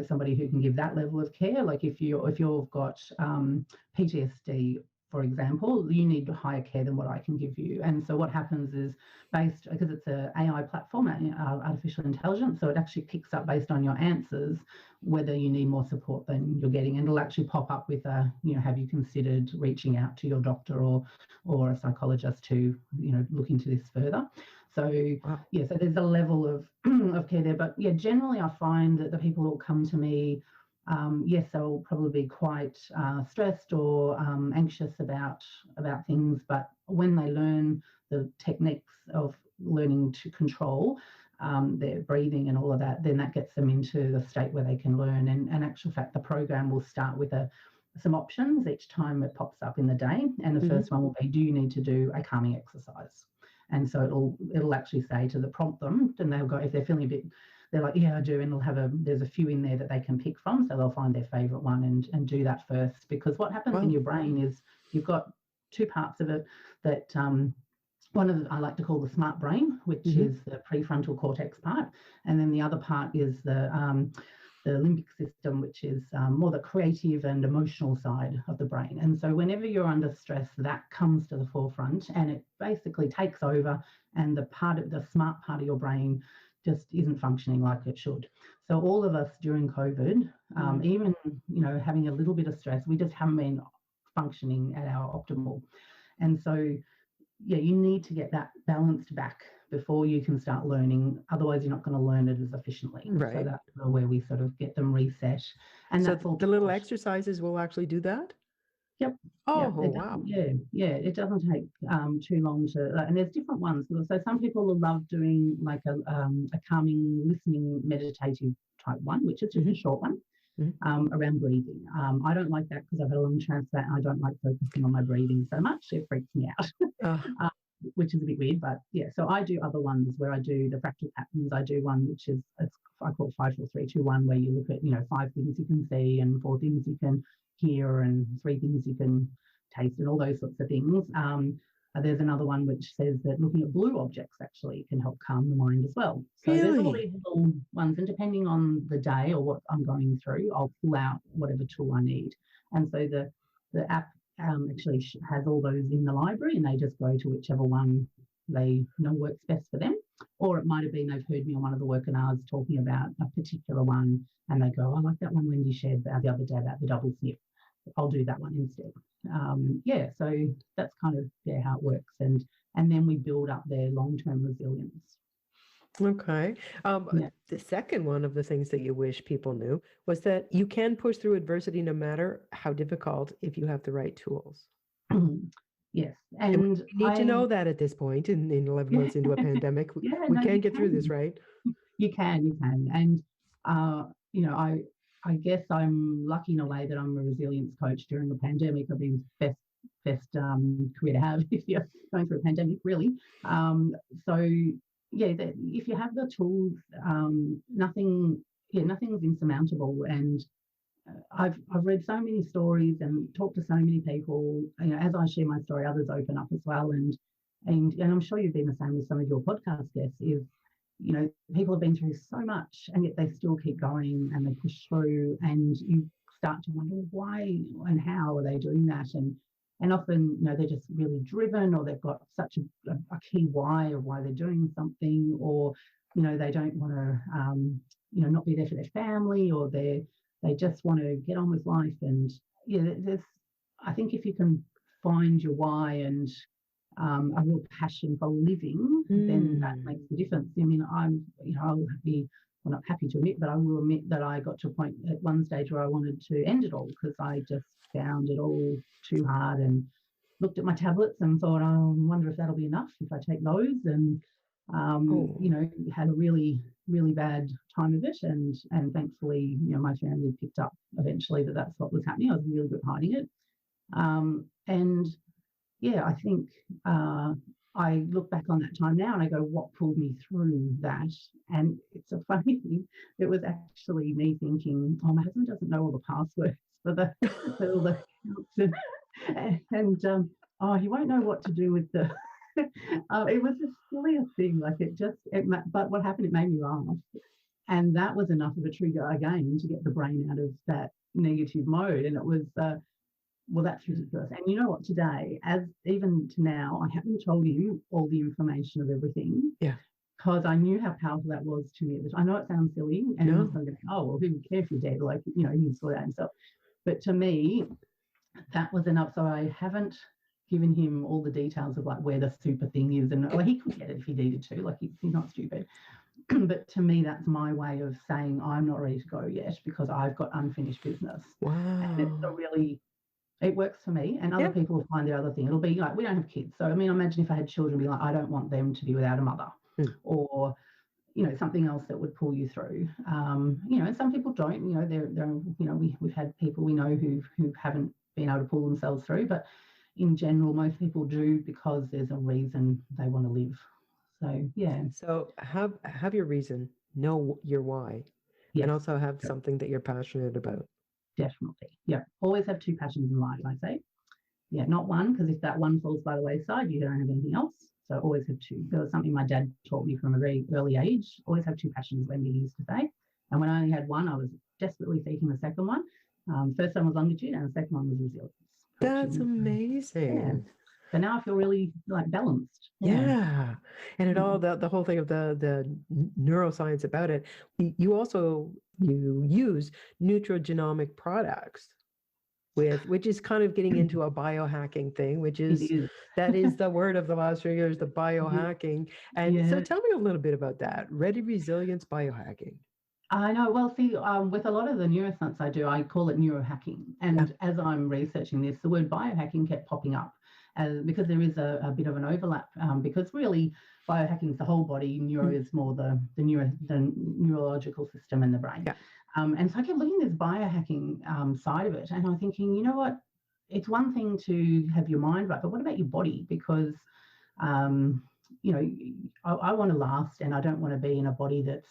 somebody who can give that level of care. Like if you've got PTSD, for example, you need higher care than what I can give you. And so what happens is, based, because it's an AI platform, artificial intelligence, so it actually picks up based on your answers whether you need more support than you're getting, and it'll actually pop up with have you considered reaching out to your doctor or a psychologist to look into this further. So yeah, so there's a level of of care there, but yeah, generally I find that the people who come to me, yes, they'll probably be quite stressed or anxious about things, but when they learn the techniques of learning to control their breathing and all of that, then that gets them into the state where they can learn. And actual fact, the program will start with some options each time it pops up in the day. And the first one will be, do you need to do a calming exercise? And so it'll actually say to prompt them, and they'll go, if they're feeling a bit, they're like, yeah, I do, and there's a few in there that they can pick from, so they'll find their favorite one and do that first. Because what happens in your brain is you've got 2 parts of it that one of I like to call the smart brain, which is the prefrontal cortex part, and then the other part is the limbic system, which is more the creative and emotional side of the brain. And so whenever you're under stress, that comes to the forefront and it basically takes over, and the smart part of your brain just isn't functioning like it should. So all of us during COVID, even having a little bit of stress, we just haven't been functioning at our optimal. And so yeah, you need to get that balanced back before you can start learning. Otherwise, you're not going to learn it as efficiently. Right. So that's where we sort of get them reset. And so that's all the little exercises will actually do that? Yep. Oh, Yep. wow. Yeah. It doesn't take too long to, and there's different ones. So some people will love doing like a calming, listening, meditative type one, which is just a short one. Around breathing. I don't like that because I've had a lung transplant. I don't like focusing on my breathing so much. It freaks me out, which is a bit weird. But yeah, so I do other ones where I do the fractal patterns. I do one which is I call 5, 4, 3, 2, 1, where you look at 5 things you can see and 4 things you can hear and 3 things you can taste and all those sorts of things. There's another one which says that looking at blue objects actually can help calm the mind as well. So there's all these little ones, and depending on the day or what I'm going through, I'll pull out whatever tool I need. And so the app actually has all those in the library, and they just go to whichever one they know works best for them. Or it might have been they've heard me on one of the webinars talking about a particular one, and they go, I like that one Wendy shared the other day about the double sniff. I'll do that one instead. So that's kind of how it works, and then we build up their long-term resilience. Okay. The second one of the things that you wish people knew was that you can push through adversity no matter how difficult if you have the right tools. Yes, and you need to know that at this point in 11 months into a pandemic, we can get through this, right? You can, and I guess I'm lucky in a way that I'm a resilience coach during the pandemic. I've been best career to have if you're going through a pandemic, really. So yeah, if you have the tools, nothing is insurmountable. And I've read so many stories and talked to so many people. You know, as I share my story, others open up as well. And I'm sure you've been the same with some of your podcast guests. Is, you know, people have been through so much and yet they still keep going and they push through, and you start to wonder why and how are they doing that. And often, you know, they're just really driven, or they've got such a key why of why they're doing something, or, you know, they don't want to, you know, not be there for their family, or they just want to get on with life. And yeah, I think if you can find your why and a real passion for living, then that makes the difference. I mean, I'll be, well, not happy to admit, but I will admit that I got to a point at one stage where I wanted to end it all, because I just found it all too hard, and looked at my tablets and thought, oh, I wonder if that'll be enough if I take those. And you know, had a really, really bad time of it, and thankfully, you know, my family picked up eventually that that's what was happening. I was really good at hiding it. And yeah, I think I look back on that time now and I go, what pulled me through that? And it's a funny thing. It was actually me thinking, oh, my husband doesn't know all the passwords for all the accounts, and oh, he won't know what to do with the. It was the silliest thing. Like but what happened? It made me laugh, and that was enough of a trigger again to get the brain out of that negative mode. And it was. Well, that's ridiculous. And you know what? Today, even to now, I haven't told him all the information of everything. Yeah. Because I knew how powerful that was to me. I know it sounds silly, and I'm going, oh, well, who would care if you're dead? Like, you know, he can sort out himself. But to me, that was enough. So I haven't given him all the details of like where the super thing is, and well, he could get it if he needed to. Like, he's not stupid. But to me, that's my way of saying I'm not ready to go yet, because I've got unfinished business. Wow. And it works for me, and other people will find the other thing. It'll be like, we don't have kids. So, I mean, imagine if I had children, be like, I don't want them to be without a mother, or, you know, something else that would pull you through. You know, and some people don't, you know, they're you know, we've had people we know who haven't been able to pull themselves through, but in general, most people do, because there's a reason they want to live. So, yeah. So have your reason, know your why, and also have something that you're passionate about. Definitely. Yeah. Always have two passions in life, I say. Yeah, not one, because if that one falls by the wayside, you don't have anything else. So always have two. That was something my dad taught me from a very early age. Always have two passions, Wendy used to say. And when I only had one, I was desperately seeking the second one. First one was longitude, and the second one was resilience. That's amazing. Yeah. So now I feel really like balanced. Yeah. And it all the whole thing of the neuroscience about it. You use nutrigenomic products which is kind of getting into a biohacking thing, which is that is the word of the last few years, the biohacking. And so tell me a little bit about that. Ready Resilience biohacking. I know. Well, see, with a lot of the neuroscience I do, I call it neurohacking. And as I'm researching this, the word biohacking kept popping up, because there is a bit of an overlap, because really biohacking is the whole body. Neuro is more the neurological system in the brain. Yeah. And so I kept looking at this biohacking side of it, and I'm thinking, you know what? It's one thing to have your mind right, but what about your body? Because, you know, I want to last, and I don't want to be in a body that's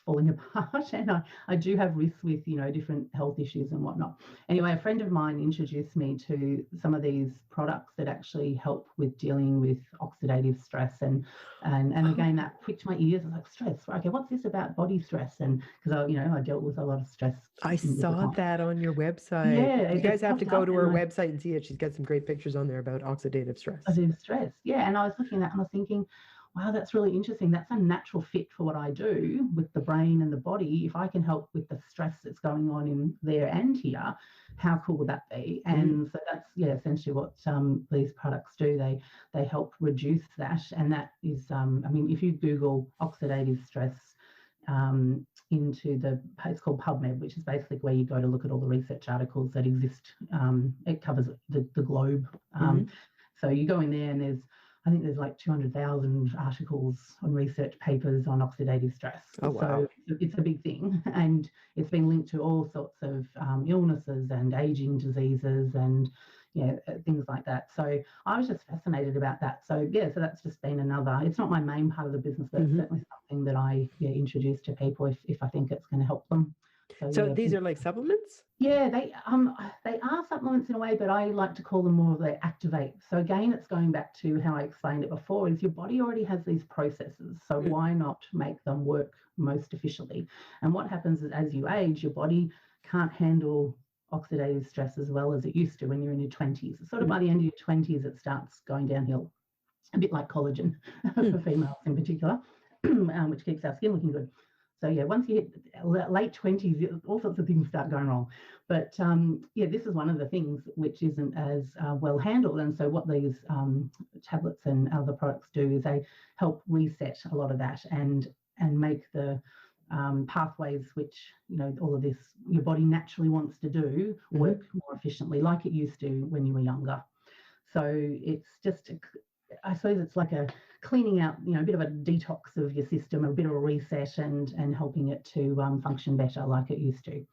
falling apart, and I do have risks with, you know, different health issues and whatnot. Anyway, a friend of mine introduced me to some of these products that actually help with dealing with oxidative stress, and again, that pricked my ears. I was like, stress, okay, what's this about body stress? And because I dealt with a lot of stress. I saw that on your website. Yeah, you guys have to go to her website and see it. She's got some great pictures on there about oxidative stress. Oxidative stress, yeah. And I was looking at that and I was thinking, wow, that's really interesting. That's a natural fit for what I do with the brain and the body. If I can help with the stress that's going on in there and here, how cool would that be? And so that's, essentially what these products do. They help reduce that. And that is, I mean, if you Google oxidative stress into it's called PubMed, which is basically where you go to look at all the research articles that exist. It covers the globe. So you go in there and I think there's like 200,000 articles on research papers on oxidative stress. Oh, wow. So it's a big thing, and it's been linked to all sorts of illnesses and aging diseases, and things like that. So I was just fascinated about that. So so that's just been another. It's not my main part of the business, but it's certainly something that I introduce to people if I think it's going to help them. So these are like supplements? Yeah, they are supplements in a way, but I like to call them more of the activate. So again, it's going back to how I explained it before, is your body already has these processes. So why not make them work most efficiently? And what happens is as you age, your body can't handle oxidative stress as well as it used to when you're in your 20s. Sort of by the end of your 20s, it starts going downhill, a bit like collagen for females in particular, which keeps our skin looking good. So once you hit late 20s, all sorts of things start going wrong. But this is one of the things which isn't as well handled. And so what these tablets and other products do is they help reset a lot of that and make the pathways which all of this your body naturally wants to do work more efficiently, like it used to when you were younger. So it's just I suppose it's like a cleaning out, a bit of a detox of your system, a bit of a reset, and helping it to function better like it used to.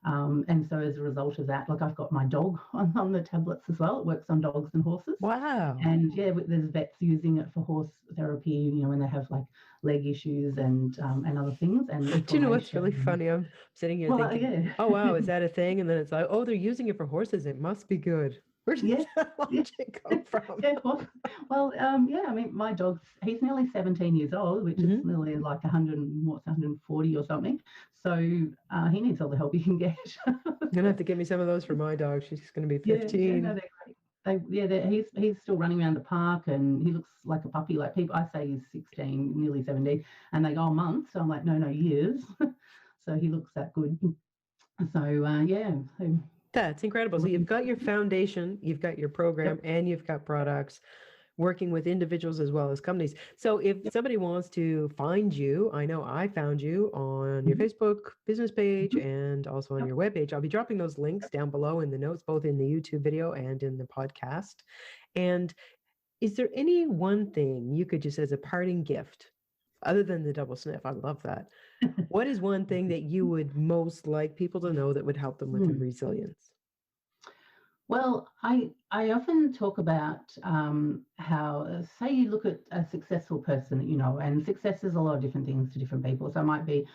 And so as a result of that, like I've got my dog on the tablets as well. It works on dogs and horses. Wow. And there's vets using it for horse therapy, when they have like leg issues and other things. And do you know what's really funny? I'm sitting here thinking, oh wow, is that a thing? And then it's like, oh, they're using it for horses. It must be good. Where does that logic come from? I mean, my dog, he's nearly 17 years old, which is nearly like 140 or something. So he needs all the help he can get. You're gonna have to get me some of those for my dog. She's going to be 15. They're great. He's still running around the park, and he looks like a puppy. Like people, I say he's 16, nearly 17, and they go months. So I'm like, no, years. So he looks that good. So that's incredible. So you've got your foundation, you've got your program, and you've got products working with individuals as well as companies. So if somebody wants to find you, I know I found you on your Facebook business page and also on your webpage. I'll be dropping those links down below in the notes, both in the YouTube video and in the podcast. And is there any one thing you could just, as a parting gift, other than the double sniff, I love that. What is one thing that you would most like people to know that would help them with their resilience? Well, I often talk about how, say you look at a successful person that you know, and success is a lot of different things to different people. So it might be,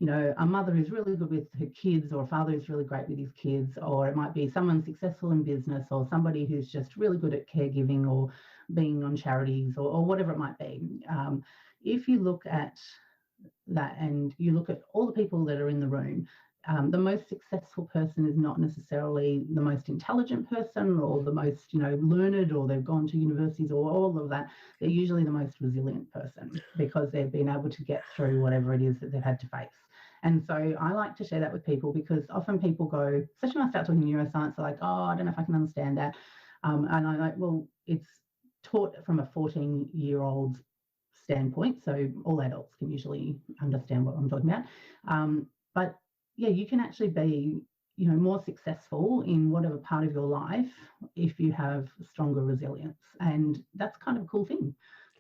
a mother who's really good with her kids, or a father who's really great with his kids, or it might be someone successful in business, or somebody who's just really good at caregiving or being on charities, or whatever it might be. If you look at that and you look at all the people that are in the room, the most successful person is not necessarily the most intelligent person or the most, learned, or they've gone to universities or all of that. They're usually the most resilient person because they've been able to get through whatever it is that they've had to face. And so I like to share that with people because often people go, especially when I start talking neuroscience, they're like, oh, I don't know if I can understand that. And I'm like, well, it's taught from a 14-year-old standpoint. So all adults can usually understand what I'm talking about. But you can actually be, more successful in whatever part of your life if you have stronger resilience. And that's kind of a cool thing.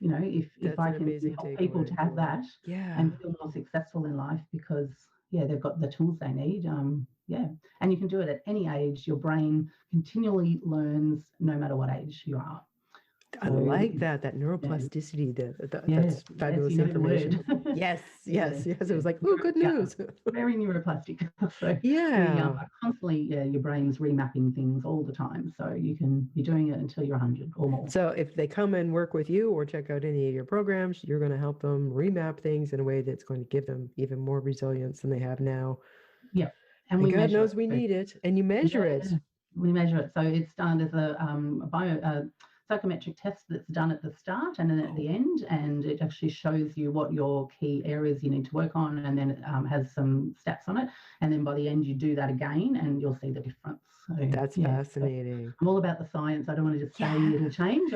If I can help people to have that and feel more successful in life because, they've got the tools they need. And you can do it at any age. Your brain continually learns no matter what age you are. I like that neuroplasticity. That's fabulous information. Yes. It was like, oh, good news. Very neuroplastic. So constantly, your brain's remapping things all the time. So you can be doing it until you're 100 or more. So if they come and work with you or check out any of your programs, you're going to help them remap things in a way that's going to give them even more resilience than they have now. Yeah. And God knows we need it. And you measure it. We measure it. So it's done as a psychometric test that's done at the start and then at the end, and it actually shows you what your key areas you need to work on, and then it has some stats on it, and then by the end you do that again and you'll see the difference. So, that's fascinating. So I'm all about the science. I don't want to just say it'll change.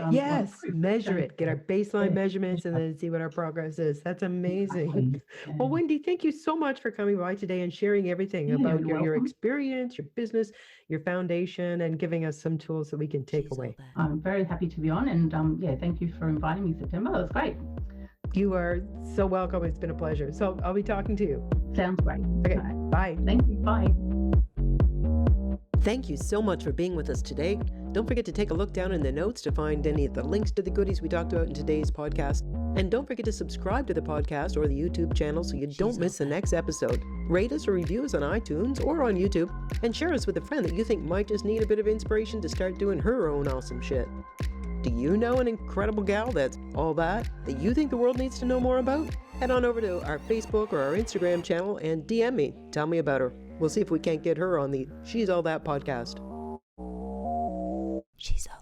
Measure it, get our baseline measurements and then see what our progress is. That's amazing. Well, Wendy, thank you so much for coming by today and sharing everything about your experience, your business, your foundation, and giving us some tools that we can take away. I'm very happy to be on, and thank you for inviting me, September. That was great. You are so welcome. It's been a pleasure. So I'll be talking to you. Sounds great. Okay. Bye. Thank you. Bye. Thank you so much for being with us today. Don't forget to take a look down in the notes to find any of the links to the goodies we talked about in today's podcast. And don't forget to subscribe to the podcast or the YouTube channel so you don't miss the next episode. Rate us or review us on iTunes or on YouTube, and share us with a friend that you think might just need a bit of inspiration to start doing her own awesome shit. Do you know an incredible gal that's all that you think the world needs to know more about? Head on over to our Facebook or our Instagram channel and DM me. Tell me about her. We'll see if we can't get her on the She's All That podcast. She's all